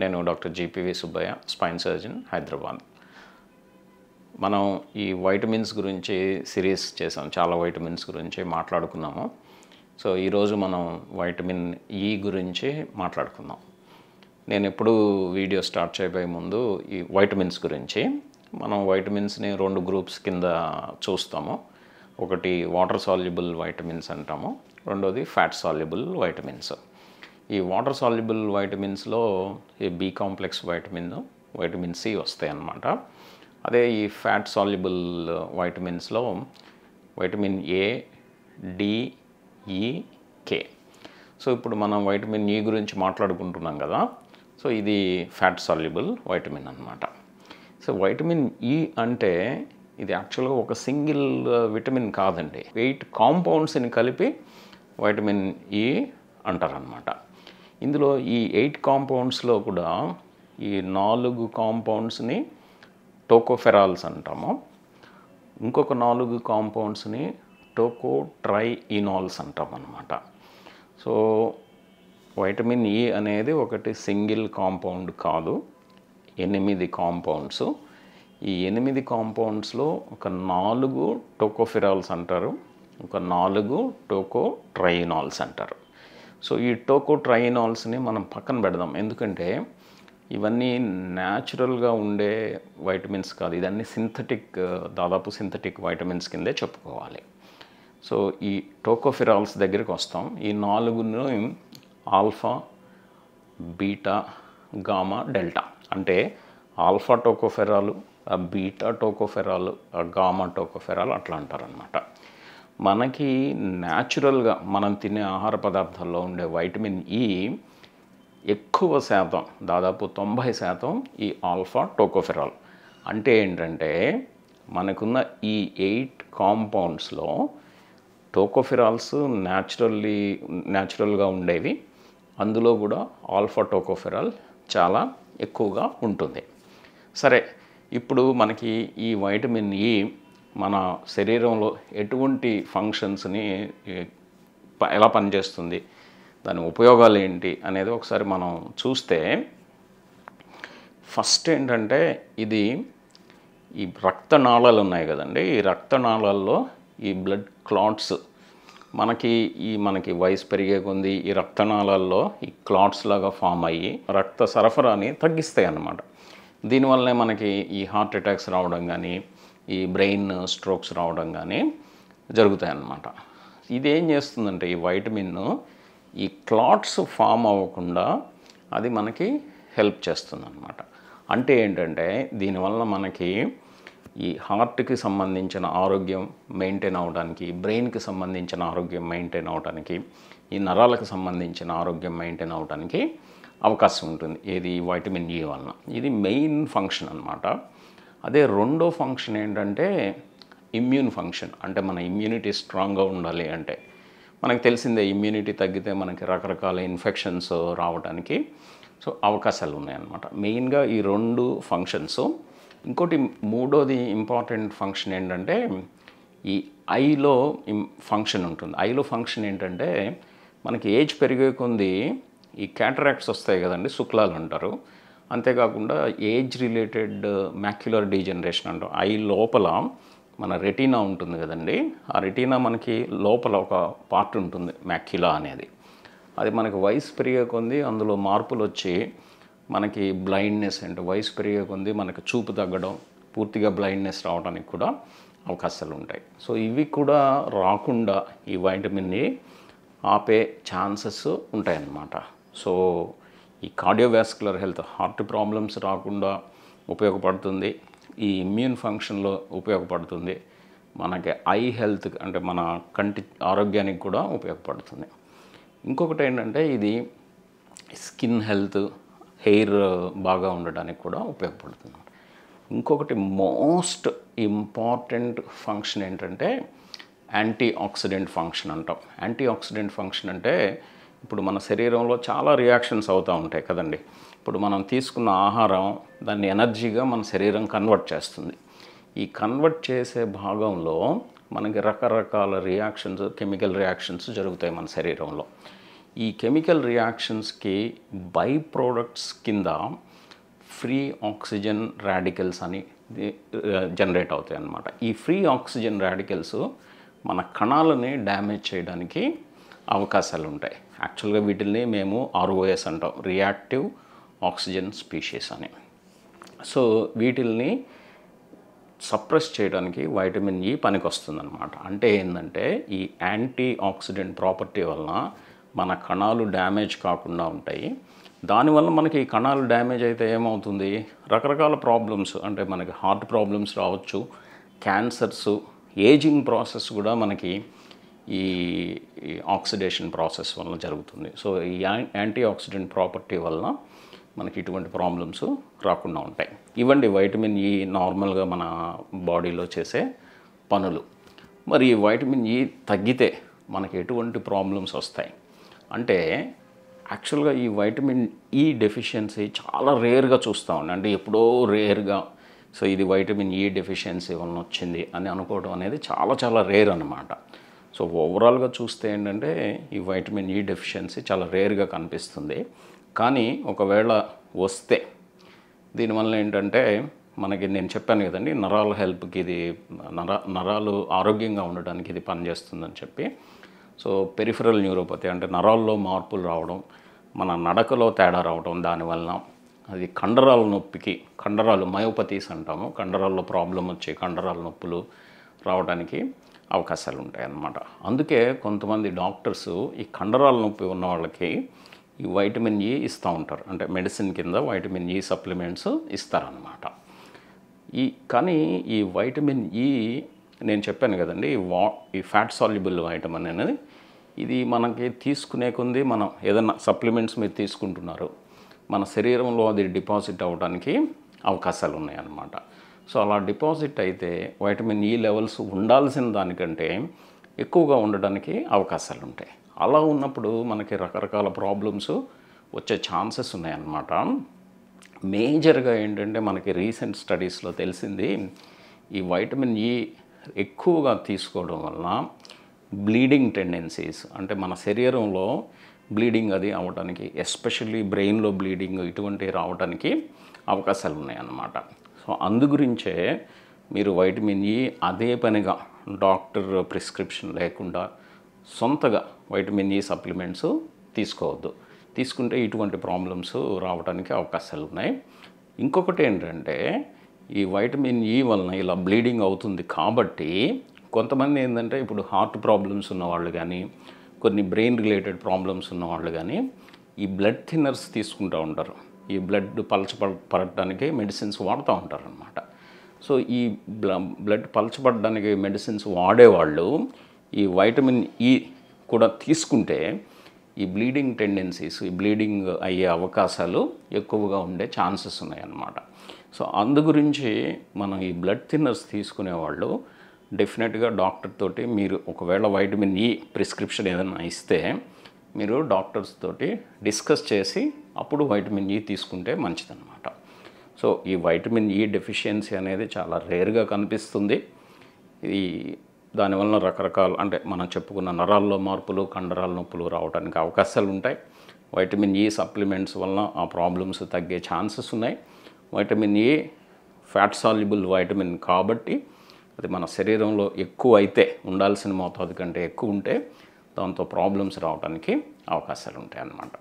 నేను doctor జీపీవి Subbaiah, spine surgeon, Hyderabad. మనం ఈ వైటమిన్స్ గురించి సిరీస్ చేసాం, చాలా వైటమిన్స్ గురించి మాట్లాడుకున్నాము. సో ఈరోజు మనం వైటమిన్ ఈ గురించి మాట్లాడుకుందాం. నేను ఎప్పుడు వీడియో స్టార్ట్ చేయబోయే ముందు ఈ వైటమిన్స్ గురించి, మనం వైటమిన్స్ని 2 గ్రూప్స్ కింద చూస్తాము. ఒకటి వాటర్ సాల్యుబుల్ వైటమిన్స్ అంటాము, రెండోది ఫ్యాట్ సాల్యుబుల్ వైటమిన్స్. ఈ వాటర్ సాల్యుబుల్ వైటమిన్స్లో ఈ బి కాంప్లెక్స్ వైటమిన్ సి వస్తాయి అన్నమాట. అదే ఈ ఫ్యాట్ సాల్యుబుల్ వైటమిన్స్లో vitamin A, D, E, K. So ఇప్పుడు మనం వైటమిన్ ఈ గురించి మాట్లాడుకుంటున్నాం కదా. సో ఇది ఫ్యాట్ సాల్యుబుల్ వైటమిన్ అన్నమాట. సో వైటమిన్ ఈ అంటే ఇది యాక్చువల్గా ఒక సింగిల్ విటమిన్ కాదండి, 8 కాంపౌండ్స్ని కలిపి వైటమిన్ ఈ అంటారనమాట. ఇందులో ఈ 8 కాంపౌండ్స్లో కూడా ఈ 4 కాంపౌండ్స్ని టోకోఫెరాల్స్ అంటాము, ఇంకొక 4 కాంపౌండ్స్ని టోకోట్రైఈనాల్స్ అంటాం అన్నమాట. సో వైటమిన్ ఈ అనేది ఒకటి సింగిల్ కాంపౌండ్ కాదు, 8 కాంపౌండ్స్. ఈ 8 కాంపౌండ్స్లో ఒక 4 టోకోఫెరాల్స్ అంటారు, ఒక 4 టోకోట్రైఈనాల్స్ అంటారు. సో ఈ టోకోట్రైఈనాల్స్ని మనం పక్కన పెడదాం, ఎందుకంటే ఇవన్నీ న్యాచురల్గా ఉండే వైటమిన్స్ కాదు, ఇదన్నీ సింథటిక్, దాదాపు సింథటిక్ వైటమిన్స్ కిందే చెప్పుకోవాలి. సో ఈ టోకోఫెరాల్స్ దగ్గరికి వస్తాం. ఈ 4ను ఆల్ఫా, బీటా, గామా, డెల్టా అంటే ఆల్ఫా టోకోఫెరాలు, బీటా టోకోఫెరాలు, గామా టోకోఫెరాలు అట్లా అంటారనమాట. మనకి న్యాచురల్గా మనం తినే ఆహార పదార్థాల్లో ఉండే వైటమిన్ ఈ ఎక్కువ శాతం, దాదాపు 90% ఈ ఆల్ఫా టోకోఫెరాల్. అంటే ఏంటంటే మనకున్న ఈ 8 కాంపౌండ్స్లో టోకోఫెరాల్స్ న్యాచురల్గా ఉండేవి, అందులో కూడా ఆల్ఫా టోకోఫెరాల్ చాలా ఎక్కువగా ఉంటుంది. సరే, ఇప్పుడు మనకి ఈ వైటమిన్ ఈ మన శరీరంలో ఎటువంటి ఫంక్షన్స్ని ఎలా పనిచేస్తుంది, దాని ఉపయోగాలు ఏంటి అనేది ఒకసారి మనం చూస్తే, ఫస్ట్ ఏంటంటే ఇది ఈ రక్తనాళాలు ఉన్నాయి కదండి, ఈ రక్తనాళాల్లో ఈ బ్లడ్ క్లాట్స్ మనకి వయసు పెరిగే కొద్దీ ఈ రక్తనాళాల్లో ఈ క్లాట్స్ లాగా ఫామ్ అయ్యి రక్త సరఫరాని తగ్గిస్తాయి అన్నమాట. దీనివల్లనే మనకి ఈ హార్ట్ అటాక్స్ రావడం కానీ, ఈ బ్రెయిన్ స్ట్రోక్స్ రావడం కానీ జరుగుతాయి అన్నమాట. ఇది ఏం చేస్తుందంటే ఈ వైటమిన్ ఈ క్లాట్స్ ఫామ్ అవ్వకుండా అది మనకి హెల్ప్ చేస్తుంది అన్నమాట. అంటే ఏంటంటే దీనివల్ల మనకి ఈ హార్ట్కి సంబంధించిన ఆరోగ్యం మెయింటైన్ అవ్వడానికి, బ్రెయిన్కి సంబంధించిన ఆరోగ్యం మెయింటైన్ అవ్వడానికి, ఈ నరాలకు సంబంధించిన ఆరోగ్యం మెయింటైన్ అవ్వడానికి అవకాశం ఉంటుంది. ఏది వైటమిన్ ఈ వలన. ఇది మెయిన్ ఫంక్షన్ అన్నమాట. అదే రెండో ఫంక్షన్ ఏంటంటే ఇమ్యూన్ ఫంక్షన్. అంటే మన ఇమ్యూనిటీ స్ట్రాంగ్గా ఉండాలి అంటే మనకు తెలిసిందే, ఇమ్యూనిటీ తగ్గితే మనకి రకరకాల ఇన్ఫెక్షన్స్ రావడానికి సో అవకాశాలు ఉన్నాయన్నమాట. మెయిన్గా ఈ 2 ఫంక్షన్స్. ఇంకోటి మూడోది ఇంపార్టెంట్ ఫంక్షన్ ఏంటంటే ఈ ఐలో ఫంక్షన్ ఉంటుంది. ఐలో ఫంక్షన్ ఏంటంటే మనకి ఏజ్ పెరిగే కొద్దీ ఈ క్యాటరాక్ట్స్ వస్తాయి కదండి, శుక్లాలు అంటారు. అంతేకాకుండా ఏజ్ రిలేటెడ్ మ్యాక్యులర్ డీజనరేషన్ అంటాం. ఐ లోపల మన రెటీనా ఉంటుంది కదండి, ఆ రెటీనా మనకి లోపల ఒక పార్ట్ ఉంటుంది మ్యాక్యులా అనేది. అది మనకి వయసు పెరిగే కొద్దీ అందులో మార్పులు వచ్చి మనకి బ్లైండ్నెస్, అంటే వయసు పెరిగే కొద్దీ మనకి చూపు తగ్గడం, పూర్తిగా బ్లైండ్నెస్ రావడానికి కూడా అవకాశాలు ఉంటాయి. సో ఇవి కూడా రాకుండా ఈ వైటమిన్ ఏ ఆపే ఛాన్సెస్ ఉంటాయన్నమాట. సో ఈ కార్డియోవాస్కులర్ హెల్త్, హార్ట్ ప్రాబ్లమ్స్ రాకుండా ఉపయోగపడుతుంది, ఈ ఇమ్యూన్ ఫంక్షన్లో ఉపయోగపడుతుంది, మనకి ఐ హెల్త్ అంటే మన కంటి ఆరోగ్యానికి కూడా ఉపయోగపడుతుంది. ఇంకొకటి ఏంటంటే ఇది స్కిన్ హెల్త్, హెయిర్ బాగా ఉండడానికి కూడా ఉపయోగపడుతుంది. ఇంకొకటి మోస్ట్ ఇంపార్టెంట్ ఫంక్షన్ ఏంటంటే యాంటీ ఆక్సిడెంట్ ఫంక్షన్ అంటాం. యాంటీ ఆక్సిడెంట్ ఫంక్షన్ అంటే ఇప్పుడు మన శరీరంలో చాలా రియాక్షన్స్ అవుతూ ఉంటాయి కదండి. ఇప్పుడు మనం తీసుకున్న ఆహారం దాన్ని ఎనర్జీగా మన శరీరం కన్వర్ట్ చేస్తుంది. ఈ కన్వర్ట్ చేసే భాగంలో మనకి రకరకాల రియాక్షన్స్, కెమికల్ రియాక్షన్స్ జరుగుతాయి మన శరీరంలో. ఈ కెమికల్ రియాక్షన్స్కి బై ప్రోడక్ట్స్ కింద ఫ్రీ ఆక్సిజన్ రాడికల్స్ అని జనరేట్ అవుతాయి అన్నమాట. ఈ ఫ్రీ ఆక్సిజన్ రాడికల్స్ మన కణాలని డ్యామేజ్ చేయడానికి అవకాశాలు ఉంటాయి. యాక్చువల్గా వీటిని మేము ROS అంటాం, రియాక్టివ్ ఆక్సిజన్ స్పీషీస్ అని. సో వీటిల్ని సప్రెస్ చేయడానికి వైటమిన్ E పనికొస్తుందన్నమాట. అంటే ఏంటంటే ఈ యాంటీ ఆక్సిడెంట్ ప్రాపర్టీ వలన మన కణాలు డ్యామేజ్ కాకుండా ఉంటాయి. దానివల్ల మనకి ఈ కణాలు డ్యామేజ్ అయితే ఏమవుతుంది, రకరకాల ప్రాబ్లమ్స్, అంటే మనకి హార్ట్ ప్రాబ్లమ్స్ రావచ్చు, క్యాన్సర్స్, ఏజింగ్ ప్రాసెస్ కూడా మనకి ఈ ఆక్సిడేషన్ ప్రాసెస్ వలన జరుగుతుంది. సో ఈ యాంటీ ఆక్సిడెంట్ ప్రాపర్టీ వలన మనకి ఇటువంటి ప్రాబ్లమ్స్ రాకుండా ఉంటాయి. ఇవండి వైటమిన్ E నార్మల్గా మన బాడీలో చేసే పనులు. మరి ఈ వైటమిన్ E తగ్గితే మనకి ఎటువంటి ప్రాబ్లమ్స్ వస్తాయి అంటే, యాక్చువల్గా ఈ వైటమిన్ E డెఫిషియన్సీ చాలా రేర్గా చూస్తామండి. అంటే ఎప్పుడో రేర్గా సో ఇది వైటమిన్ E డెఫిషియన్సీ వలన వచ్చింది అని అనుకోవడం అనేది చాలా చాలా రేర్ అనమాట. సో ఓవరాల్గా చూస్తే ఏంటంటే ఈ వైటమిన్ E డెఫిషియన్సీ చాలా రేర్గా కనిపిస్తుంది. కానీ ఒకవేళ వస్తే దీనివల్ల ఏంటంటే మనకి, నేను చెప్పాను కదండి, నరాల హెల్ప్కి ఇది నరాలు ఆరోగ్యంగా ఉండడానికి ఇది పనిచేస్తుందని చెప్పి. సో పెరిఫరల్ న్యూరోపతి అంటే నరాల్లో మార్పులు రావడం, మన నడకలో తేడా రావడం, దానివల్ల అది కండరాల నొప్పికి, కండరాలు మయోపతీస్ అంటాము, కండరాల్లో ప్రాబ్లం వచ్చి కండరాల నొప్పులు రావడానికి అవకాశాలు ఉంటాయి అన్నమాట. అందుకే కొంతమంది డాక్టర్స్ ఈ కండరాల నొప్పి ఉన్న వాళ్ళకి ఈ వైటమిన్ E ఇస్తూ ఉంటారు. అంటే మెడిసిన్ కింద వైటమిన్ E సప్లిమెంట్స్ ఇస్తారన్నమాట. కానీ ఈ వైటమిన్ E నేను చెప్పాను కదండి, ఈ ఫ్యాట్ సాల్యుబుల్ వైటమిన్ అనేది ఇది మనకి తీసుకునే కొంది, మనం ఏదైనా సప్లిమెంట్స్ మీరు తీసుకుంటున్నారు, మన శరీరంలో అది డిపాజిట్ అవ్వడానికి అవకాశాలు ఉన్నాయన్నమాట. సో అలా డిపాజిట్ అయితే వైటమిన్ E లెవెల్స్ ఉండాల్సిన దానికంటే ఎక్కువగా ఉండడానికి అవకాశాలు ఉంటాయి. అలా ఉన్నప్పుడు మనకి రకరకాల ప్రాబ్లమ్స్ వచ్చే ఛాన్సెస్ ఉన్నాయన్నమాట. మేజర్గా ఏంటంటే మనకి రీసెంట్ స్టడీస్లో తెలిసింది, ఈ వైటమిన్ E ఎక్కువగా తీసుకోవడం వలన బ్లీడింగ్ టెండెన్సీస్, అంటే మన శరీరంలో బ్లీడింగ్ అది అవ్వడానికి, ఎస్పెషల్లీ బ్రెయిన్లో బ్లీడింగ్ ఇటువంటివి రావడానికి అవకాశాలు ఉన్నాయన్నమాట. సో అందుగురించే మీరు వైటమిన్ E అదే పనిగా డాక్టర్ ప్రిస్క్రిప్షన్ లేకుండా సొంతగా వైటమిన్ E సప్లిమెంట్స్ తీసుకోవద్దు. తీసుకుంటే ఇటువంటి ప్రాబ్లమ్స్ రావడానికి అవకాశాలు ఉన్నాయి. ఇంకొకటి ఏంటంటే ఈ వైటమిన్ E వలన ఇలా బ్లీడింగ్ అవుతుంది కాబట్టి కొంతమంది ఏంటంటే ఇప్పుడు హార్ట్ ప్రాబ్లమ్స్ ఉన్నవాళ్ళు కానీ, కొన్ని బ్రెయిన్ రిలేటెడ్ ప్రాబ్లమ్స్ ఉన్నవాళ్ళు కానీ ఈ బ్లడ్ థిన్నర్స్ తీసుకుంటూ ఉంటారు. ఈ బ్లడ్ పలచబడడానికి మెడిసిన్స్ వాడుతూ ఉంటారు అన్నమాట. సో ఈ బ్లడ్ పలచబడడానికి మెడిసిన్స్ వాడేవాళ్ళు ఈ వైటమిన్ E కూడా తీసుకుంటే ఈ బ్లీడింగ్ టెండెన్సీస్, ఈ బ్లీడింగ్ అయ్యే అవకాశాలు ఎక్కువగా ఉండే ఛాన్సెస్ ఉన్నాయన్నమాట. సో అందు గురించి మనం ఈ బ్లడ్ థిన్నర్స్ తీసుకునేవాళ్ళు డెఫినెట్గా డాక్టర్ తోటి, మీరు ఒకవేళ వైటమిన్ E ప్రిస్క్రిప్షన్ ఏదైనా ఇస్తే మీరు డాక్టర్స్ తోటి డిస్కస్ చేసి అప్పుడు వైటమిన్ E తీసుకుంటే మంచిదన్నమాట. సో ఈ వైటమిన్ E డెఫిషియన్సీ అనేది చాలా రేర్గా కనిపిస్తుంది. ఈ దానివల్ల రకరకాల, అంటే మనం చెప్పుకున్న నరాల్లో మార్పులు, కండరాల నొప్పులు రావడానికి అవకాశాలు ఉంటాయి. వైటమిన్ E సప్లిమెంట్స్ వలన ఆ ప్రాబ్లమ్స్ తగ్గే ఛాన్సెస్ ఉన్నాయి. Vitamin E fat soluble vitamin కాబట్టి అది మన శరీరంలో ఎక్కువ అయితే, ఉండాల్సిన మోతాదు కంటే ఎక్కువ ఉంటే దాంతో ప్రాబ్లమ్స్ రావడానికి అవకాశాలు ఉంటాయి అన్నమాట.